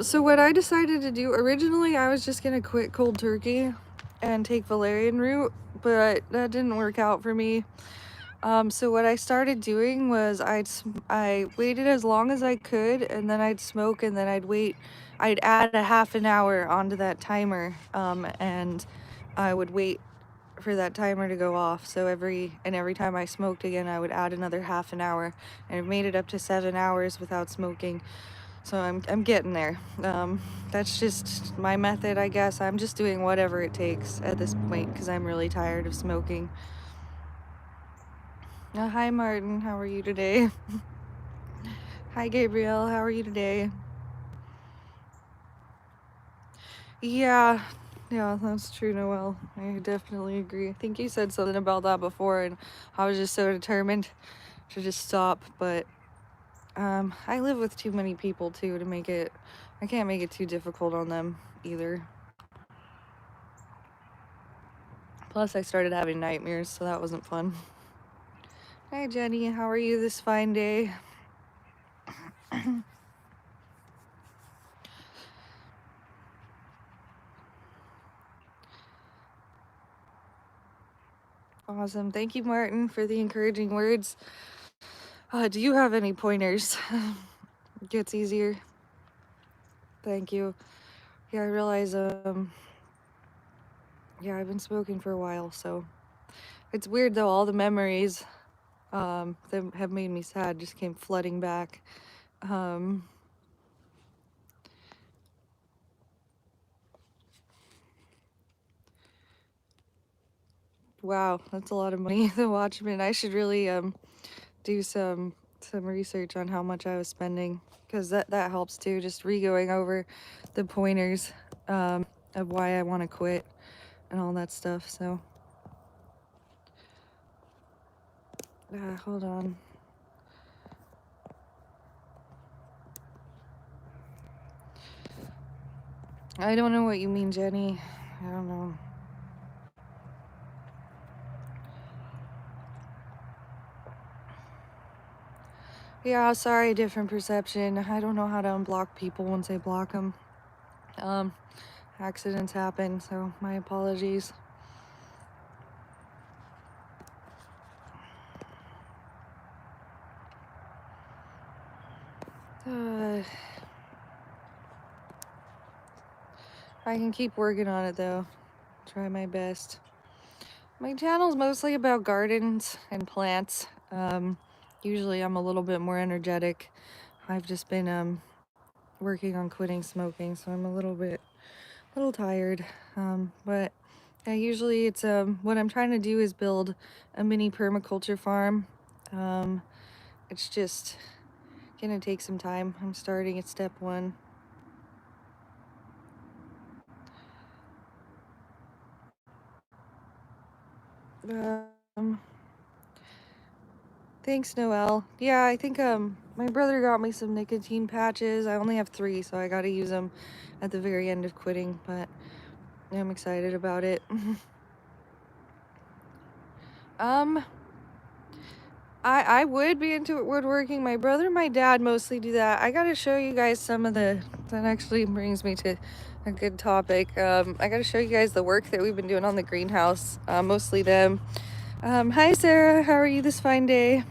So what I decided to do, originally I was just gonna quit cold turkey and take valerian root, but that didn't work out for me. So what I started doing was I waited as long as I could, and then I'd smoke, and then I'd add a half an hour onto that timer, and I would wait for that timer to go off. So every time I smoked again, I would add another half an hour, and I've made it up to 7 hours without smoking. So I'm getting there. That's just my method, I guess. I'm just doing whatever it takes at this point because I'm really tired of smoking. Hi Martin, how are you today? Hi Gabriel, how are you today? Yeah, that's true, Noelle. I definitely agree. I think you said something about that before, and I was just so determined to just stop. But I live with too many people too to make it. I can't make it too difficult on them either. Plus, I started having nightmares, so that wasn't fun. Hi Jenny, how are you this fine day? Awesome. Thank you, Martin, for the encouraging words. Do you have any pointers? It gets easier. Thank you. Yeah, I realize, yeah, I've been smoking for a while, so it's weird though. All the memories that have made me sad just came flooding back. Wow, that's a lot of money. The Watchmen. I should really do some research on how much I was spending, because that helps too. Just re-going over the pointers of why I want to quit and all that stuff. So hold on. I don't know what you mean, Jenny. I don't know. Yeah, sorry, different perception. I don't know how to unblock people once I block them. Accidents happen, so my apologies. I can keep working on it though. Try my best. My channel's mostly about gardens and plants. Usually I'm a little bit more energetic. I've just been working on quitting smoking, so I'm a little tired. But usually it's what I'm trying to do is build a mini permaculture farm. It's just gonna take some time. I'm starting at step 1. Thanks, Noelle. Yeah, I think my brother got me some nicotine patches. I only have 3, so I gotta use them at the very end of quitting, but I'm excited about it. I would be into woodworking. My brother and my dad mostly do that. I gotta show you guys some of that actually brings me to a good topic. I gotta show you guys the work that we've been doing on the greenhouse, mostly them. Hi Sarah, how are you this fine day?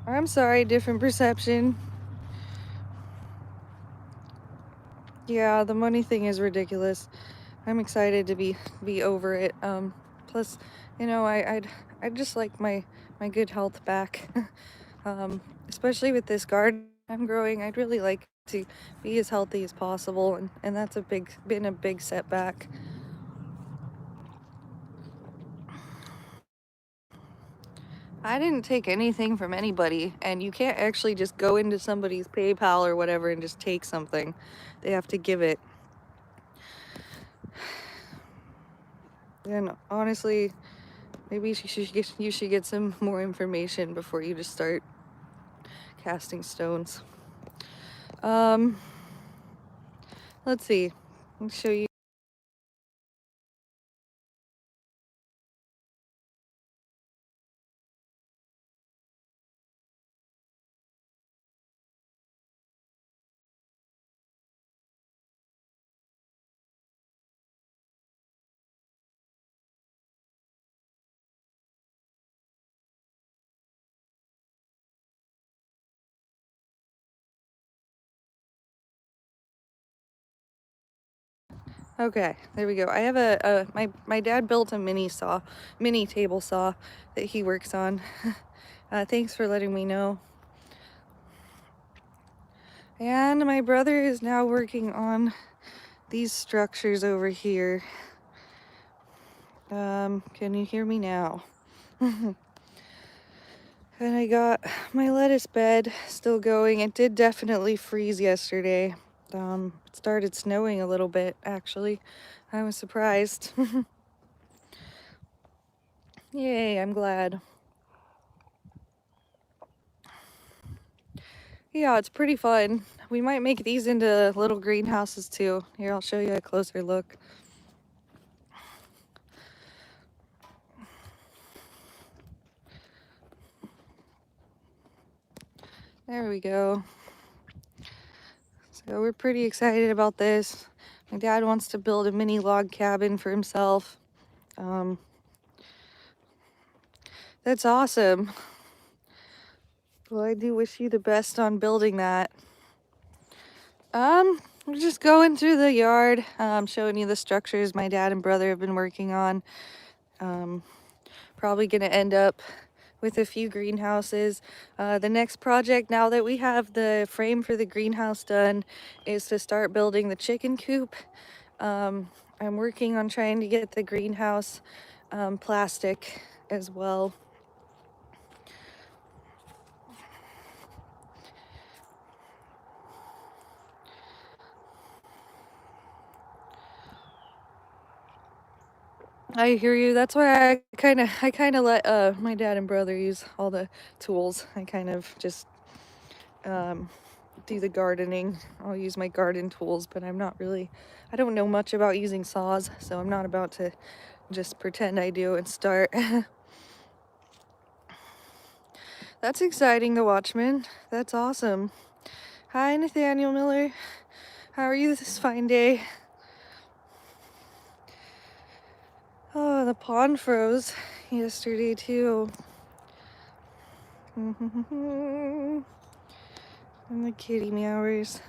I'm sorry, different perception. Yeah, the money thing is ridiculous. I'm excited to be over it. Plus, you know, I'd just like my good health back. Especially with this garden I'm growing, I'd really like to be as healthy as possible, and that's been a big setback. I didn't take anything from anybody, and you can't actually just go into somebody's PayPal or whatever and just take something. They have to give it. And honestly, maybe you should get some more information before you just start casting stones. Let's see. I'll show you. Okay, there we go. I have my dad built a mini table saw that he works on. Thanks for letting me know. And my brother is now working on these structures over here. Can you hear me now? And I got my lettuce bed still going. It did definitely freeze yesterday. It started snowing a little bit, actually. I was surprised. Yay, I'm glad. Yeah, it's pretty fun. We might make these into little greenhouses too. Here, I'll show you a closer look. There we go. So we're pretty excited about this. My dad wants to build a mini log cabin for himself. That's awesome. Well, I do wish you the best on building that. We're just going through the yard, showing you the structures my dad and brother have been working on. Probably gonna end up with a few greenhouses. The next project, now that we have the frame for the greenhouse done, is to start building the chicken coop. I'm working on trying to get the greenhouse plastic as well. I hear you. That's why I kind of let my dad and brother use all the tools. I kind of just do the gardening. I'll use my garden tools, but I don't know much about using saws, so I'm not about to just pretend I do and start. That's exciting, the Watchman. That's awesome. Hi, Nathaniel Miller. How are you this fine day? Oh, the pond froze yesterday too. And the kitty meowers.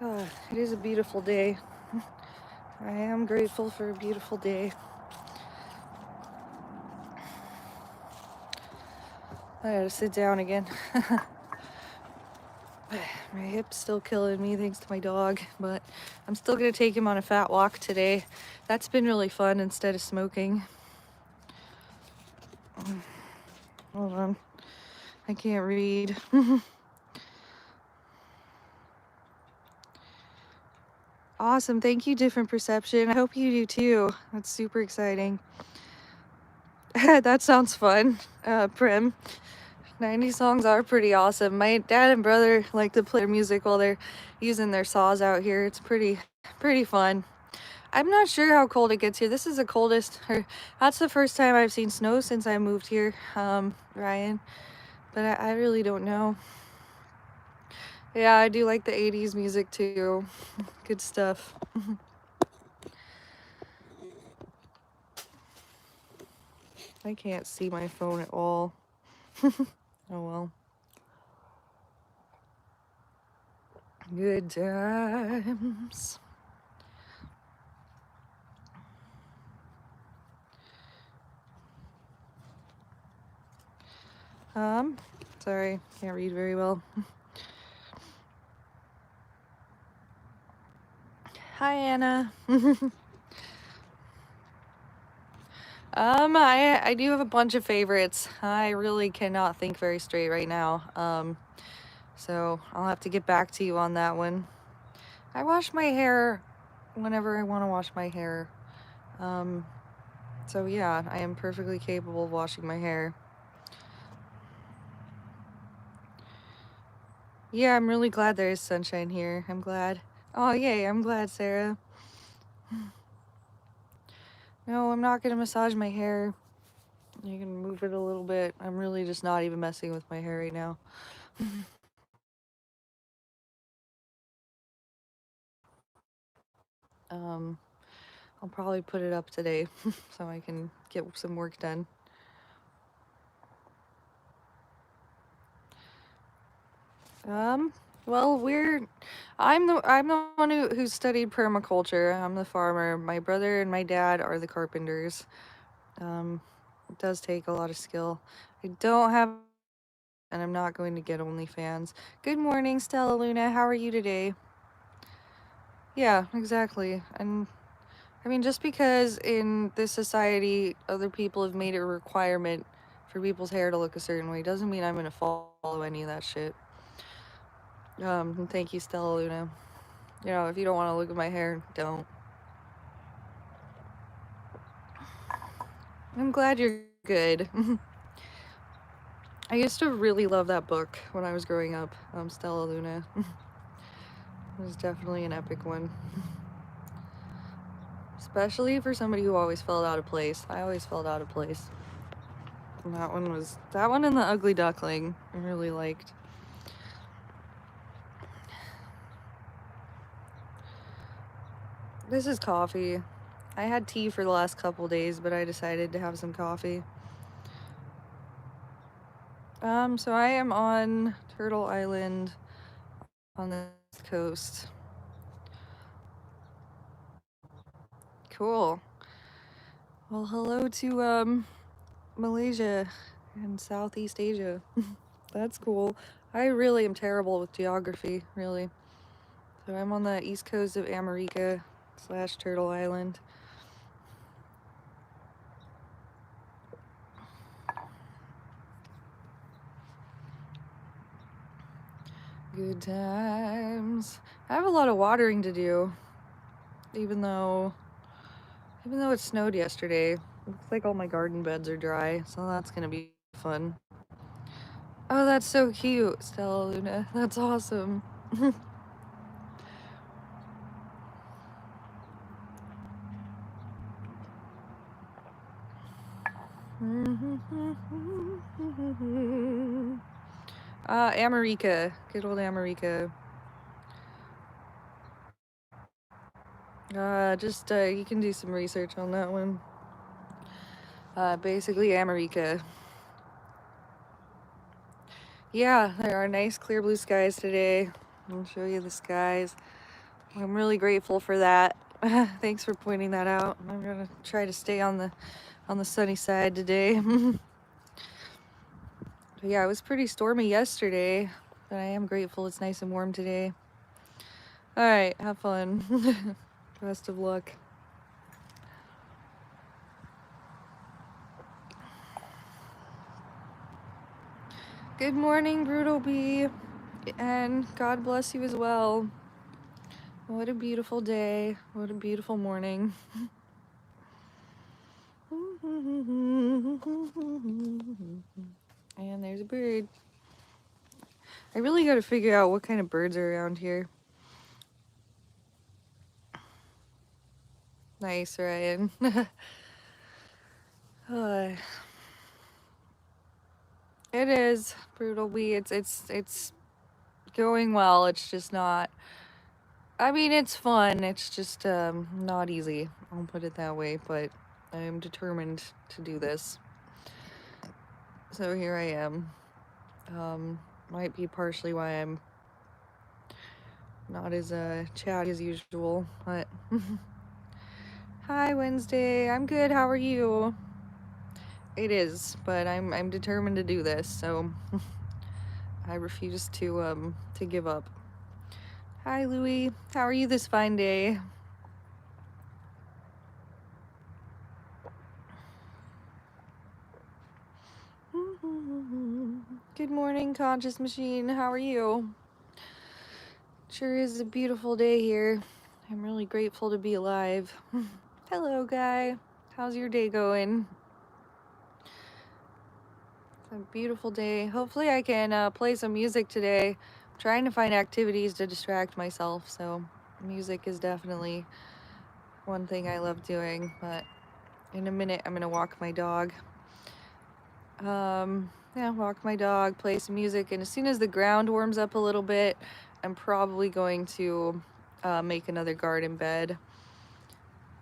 Oh, it is a beautiful day. I am grateful for a beautiful day. I gotta sit down again. My hip's still killing me thanks to my dog, but I'm still gonna take him on a fat walk today. That's been really fun instead of smoking. Hold on, I can't read. Awesome, thank you, Different Perception. I hope you do too. That's super exciting. That sounds fun, Prim. 90 songs are pretty awesome. My dad and brother like to play their music while they're using their saws out here. It's pretty fun. I'm not sure how cold it gets here. This is the coldest, or that's the first time I've seen snow since I moved here, Ryan. But I really don't know. Yeah, I do like the 80s music too. Good stuff. I can't see my phone at all. Oh well. Good times. Sorry, can't read very well. Hi, Anna. I do have a bunch of favorites. I really cannot think very straight right now. So I'll have to get back to you on that one. I wash my hair whenever I want to wash my hair. So yeah, I am perfectly capable of washing my hair. Yeah, I'm really glad there is sunshine here. I'm glad. Oh, yay, I'm glad, Sarah. No, I'm not gonna massage my hair. You can move it a little bit. I'm really just not even messing with my hair right now. I'll probably put it up today so I can get some work done. Well, I'm the one who studied permaculture. I'm the farmer. My brother and my dad are the carpenters. It does take a lot of skill. I don't have, and I'm not going to get OnlyFans. Good morning, Stella Luna. How are you today? Yeah, exactly. And I mean, just because in this society other people have made it a requirement for people's hair to look a certain way doesn't mean I'm gonna follow any of that shit. And thank you, Stella Luna. You know, if you don't want to look at my hair, don't. I'm glad you're good. I used to really love that book when I was growing up, Stella Luna. It was definitely an epic one. Especially for somebody who always felt out of place. I always felt out of place. And that one and The Ugly Duckling I really liked. This is coffee. I had tea for the last couple days, but I decided to have some coffee. So I am on Turtle Island on the coast. Cool. Well, hello to Malaysia and Southeast Asia. That's cool. I really am terrible with geography, really. So I'm on the east coast of America / Turtle Island. Good times. I have a lot of watering to do, even though it snowed yesterday. Looks like all my garden beds are dry, so that's gonna be fun. Oh, that's so cute, Stella Luna. That's awesome. America. Good old America. You can do some research on that one. Basically America. Yeah, there are nice clear blue skies today. I'll show you the skies. I'm really grateful for that. Thanks for pointing that out. I'm gonna try to stay on the sunny side today. Yeah, it was pretty stormy yesterday, but I am grateful it's nice and warm today. All right, have fun. Best of luck. Good morning, Brutal Bee, and God bless you as well. What a beautiful day. What a beautiful morning. And there's a bird. I really gotta figure out what kind of birds are around here. Nice, Ryan. It is Brutal Bee. It's going well. It's just not. I mean, it's fun. It's just not easy. I'll put it that way. But I am determined to do this. So here I am. Might be partially why I'm not as chatty as usual. But hi, Wednesday. I'm good. How are you? It is, but I'm determined to do this. So I refuse to give up. Hi, Louie. How are you this fine day? Good morning, Conscious Machine. How are you? Sure is a beautiful day here. I'm really grateful to be alive. Hello, Guy. How's your day going? It's a beautiful day. Hopefully I can play some music today. I'm trying to find activities to distract myself, so music is definitely one thing I love doing, but in a minute I'm gonna walk my dog. Yeah, walk my dog, play some music, and as soon as the ground warms up a little bit, I'm probably going to make another garden bed.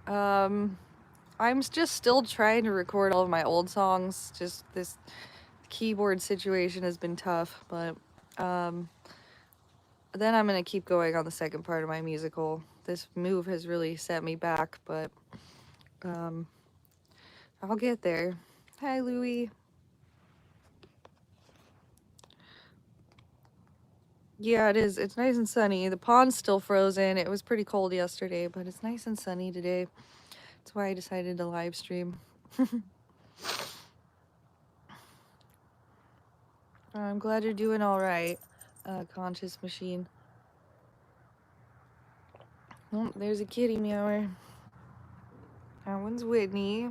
I'm just still trying to record all of my old songs. Just this keyboard situation has been tough, but then I'm gonna keep going on the second part of my musical. This move has really set me back, but I'll get there. Hi, Louie. Yeah, it is. It's nice and sunny. The pond's still frozen. It was pretty cold yesterday, but it's nice and sunny today. That's why I decided to live stream. I'm glad you're doing all right, Conscious Machine. Oh, there's a kitty meower. That one's Whitney.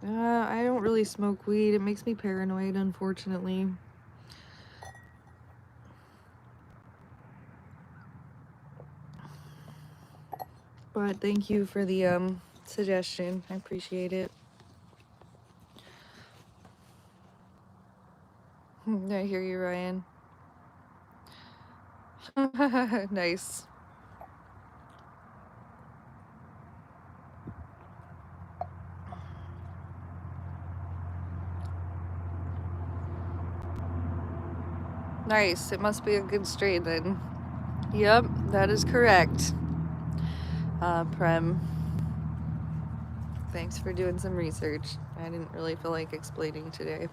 I don't really smoke weed. It makes me paranoid, unfortunately. But thank you for the suggestion. I appreciate it. I hear you, Ryan. Nice. Nice. It must be a good strain then. Yep, that is correct. Prem. Thanks for doing some research. I didn't really feel like explaining today.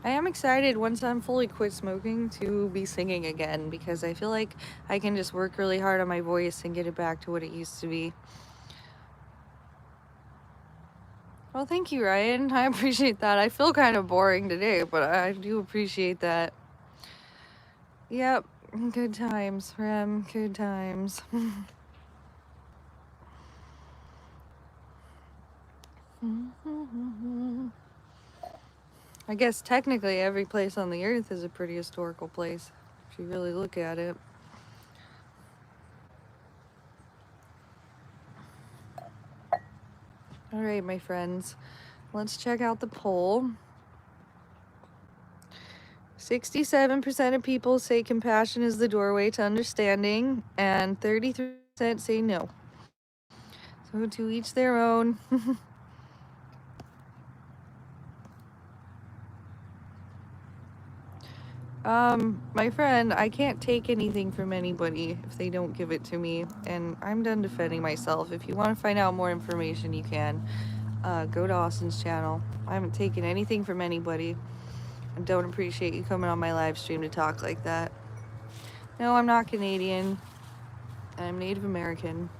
I am excited once I'm fully quit smoking to be singing again, because I feel like I can just work really hard on my voice and get it back to what it used to be. Well, thank you, Ryan. I appreciate that. I feel kind of boring today, but I do appreciate that. Yep, good times, Rem, good times. I guess technically every place on the earth is a pretty historical place, if you really look at it. All right, my friends, let's check out the poll. 67% of people say compassion is the doorway to understanding, and 33% say no. So to each their own. My friend, I can't take anything from anybody if they don't give it to me, and I'm done defending myself. If you want to find out more information, you can. Go to Austin's channel. I haven't taken anything from anybody. I don't appreciate you coming on my live stream to talk like that. No, I'm not Canadian. I'm Native American.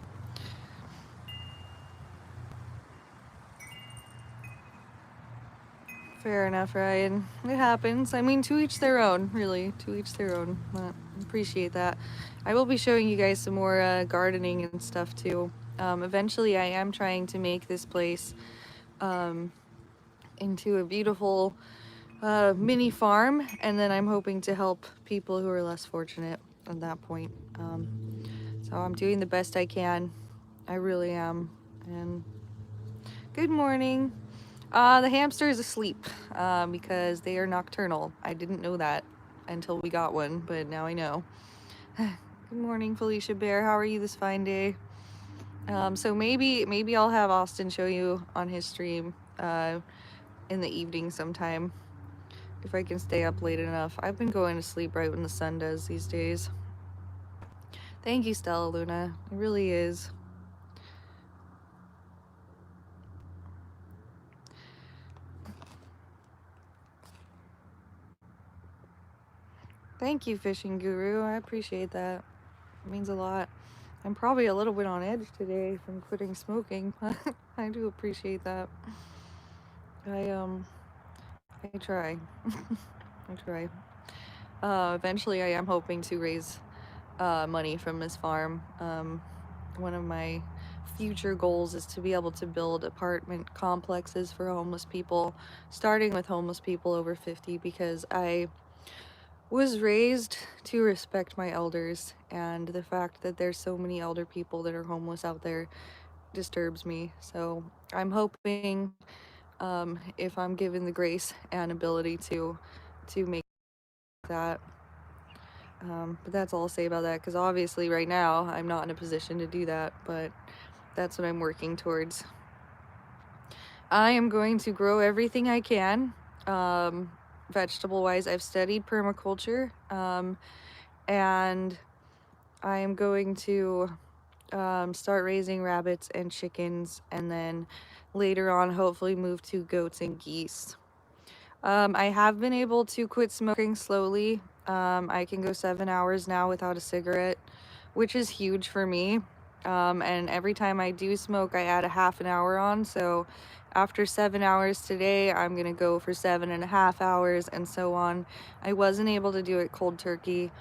Fair enough, Ryan. It happens. I mean, to each their own, really. To each their own. Appreciate that. I will be showing you guys some more gardening and stuff too. Eventually, I am trying to make this place into a beautiful mini farm, and then I'm hoping to help people who are less fortunate at that point. So I'm doing the best I can. I really am. And good morning. The hamster is asleep because they are nocturnal. I didn't know that until we got one, but now I know. Good morning, Felicia Bear. How are you this fine day? So maybe I'll have Austin show you on his stream in the evening sometime, if I can stay up late enough. I've been going to sleep right when the sun does these days. Thank you, Stella Luna. It really is. Thank you, Fishing Guru. I appreciate that. It means a lot. I'm probably a little bit on edge today from quitting smoking. I do appreciate that. I try. I try. Eventually I am hoping to raise money from this farm. One of my future goals is to be able to build apartment complexes for homeless people, starting with homeless people over 50, because I was raised to respect my elders, and the fact that there's so many elder people that are homeless out there disturbs me. So I'm hoping, if I'm given the grace and ability to make that. But that's all I'll say about that, because obviously right now I'm not in a position to do that, but that's what I'm working towards. I am going to grow everything I can. Vegetable wise, I've studied permaculture, and I am going to start raising rabbits and chickens, and then later on hopefully move to goats and geese. I have been able to quit smoking slowly. I can go 7 hours now without a cigarette, which is huge for me. And every time I do smoke, I add a half an hour on. So after 7 hours today, I'm going to go for 7.5 hours, and so on. I wasn't able to do it cold turkey.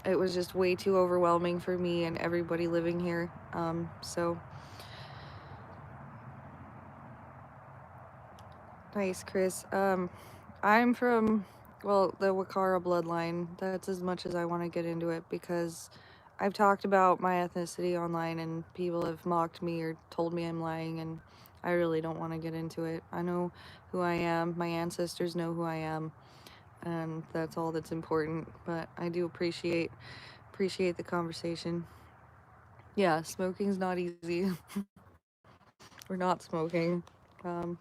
It was just way too overwhelming for me and everybody living here. So nice, Chris. I'm from, well, the Wakara bloodline. That's as much as I want to get into it, because I've talked about my ethnicity online and people have mocked me or told me I'm lying, and I really don't want to get into it. I know who I am. My ancestors know who I am, and that's all that's important. But I do appreciate the conversation. Yeah, smoking's not easy. We're not smoking. Um,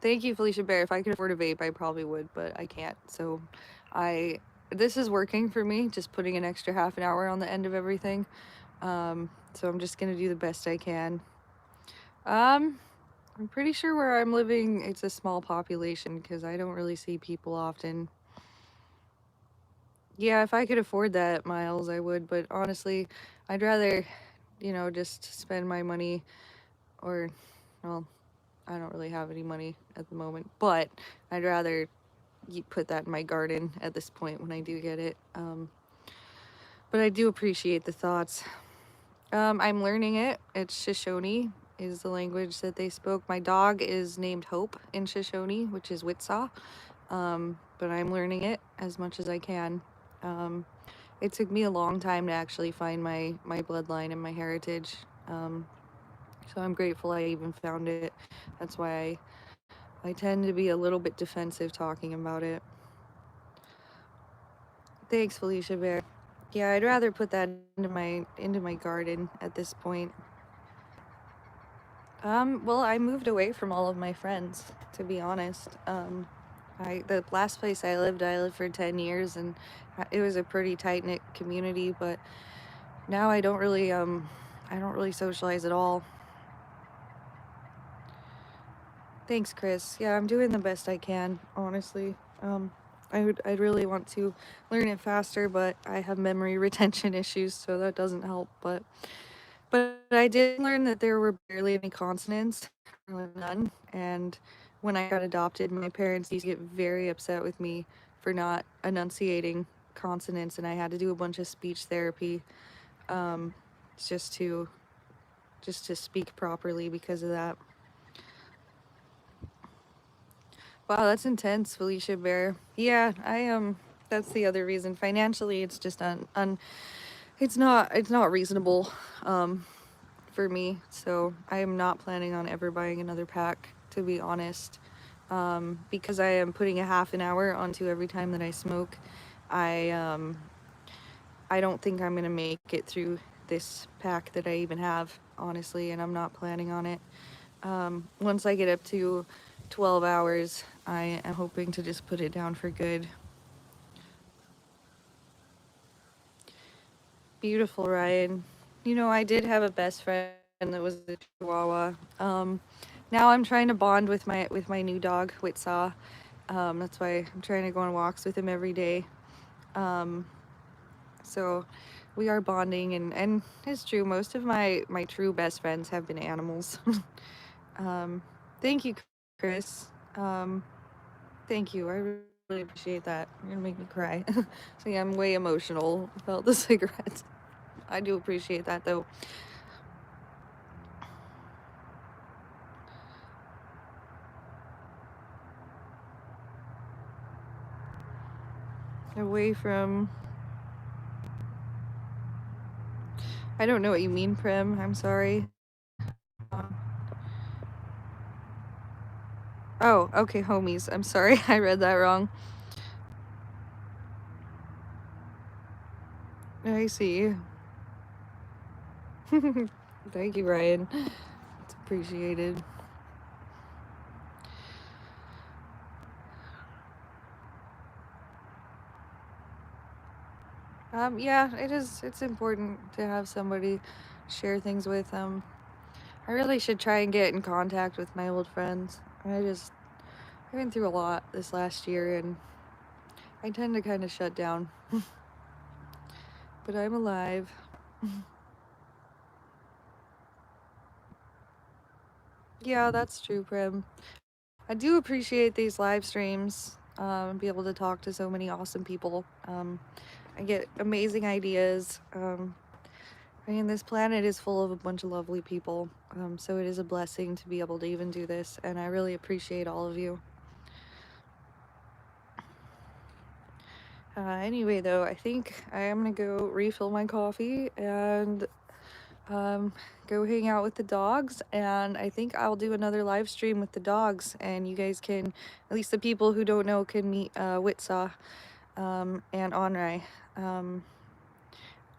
Thank you, Felicia Bear. If I could afford a vape, I probably would, but I can't. So I this is working for me, just putting an extra half an hour on the end of everything. So I'm just gonna do the best I can. Um, I'm pretty sure where I'm living, it's a small population because I don't really see people often. Yeah, if I could afford that, Miles, I would, but honestly, I'd rather, just spend my money, or, well, I don't really have any money at the moment, but I'd rather put that in my garden at this point when I do get it. But I do appreciate the thoughts. I'm learning it. It's Shoshone is the language that they spoke. My dog is named Hope in Shoshone, which is Witsaw. But I'm learning it as much as I can. It took me a long time to actually find my bloodline and my heritage. So I'm grateful I even found it. That's why I tend to be a little bit defensive talking about it. Thanks, Felicia Bear. Yeah, I'd rather put that into my garden at this point. Well, I moved away from all of my friends, to be honest. The last place I lived for 10 years, and it was a pretty tight knit community. But now I don't really socialize at all. Thanks, Chris. Yeah, I'm doing the best I can, honestly. I'd really want to learn it faster, but I have memory retention issues, so that doesn't help. But I did learn that there were barely any consonants, none. And when I got adopted, my parents used to get very upset with me for not enunciating consonants, and I had to do a bunch of speech therapy, um, just to speak properly because of that. Wow, that's intense, Felicia Bear. Yeah, that's the other reason. Financially, it's just it's not reasonable, for me. So I am not planning on ever buying another pack, to be honest. Because I am putting a half an hour onto every time that I smoke. I don't think I'm gonna make it through this pack that I even have, honestly, and I'm not planning on it. Once I get up to 12 hours, I am hoping to just put it down for good. Beautiful, Ryan. I did have a best friend that was a Chihuahua. Now I'm trying to bond with my new dog, Witsaw. That's why I'm trying to go on walks with him every day. So we are bonding, and it's true. Most of my true best friends have been animals. Thank you, Chris. Thank you. I really appreciate that. You're gonna make me cry. See, I'm way emotional about the cigarettes. I do appreciate that though. Away from... I don't know what you mean, Prim. I'm sorry. Oh, okay, homies. I'm sorry. I read that wrong. I see. Thank you, Ryan. It's appreciated. Yeah, it's important to have somebody share things with. I really should try and get in contact with my old friends. I've been through a lot this last year and I tend to kind of shut down. But I'm alive. Yeah, that's true, Prim. I do appreciate these live streams, and be able to talk to so many awesome people. I get amazing ideas. I mean, this planet is full of a bunch of lovely people, so it is a blessing to be able to even do this, and I really appreciate all of you. Anyway, though, I think I am gonna go refill my coffee and go hang out with the dogs, and I think I'll do another live stream with the dogs, and you guys can, at least the people who don't know, can meet Witsaw and Onrai.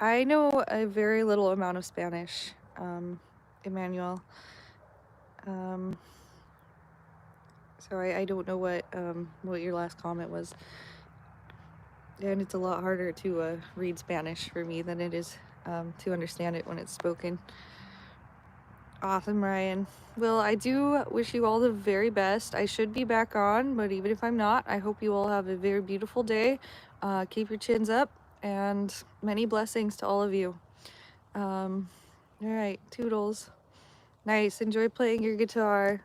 I know a very little amount of Spanish, Emmanuel. So I don't know what your last comment was. And it's a lot harder to read Spanish for me than it is to understand it when it's spoken. Awesome, Ryan. Well, I do wish you all the very best. I should be back on, but even if I'm not, I hope you all have a very beautiful day. Keep your chins up, and many blessings to all of you. All right, toodles. Nice. Enjoy playing your guitar.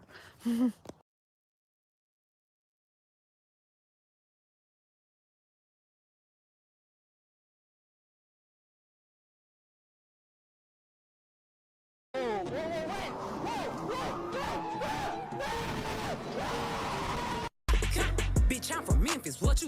Bitch, I'm from Memphis. What you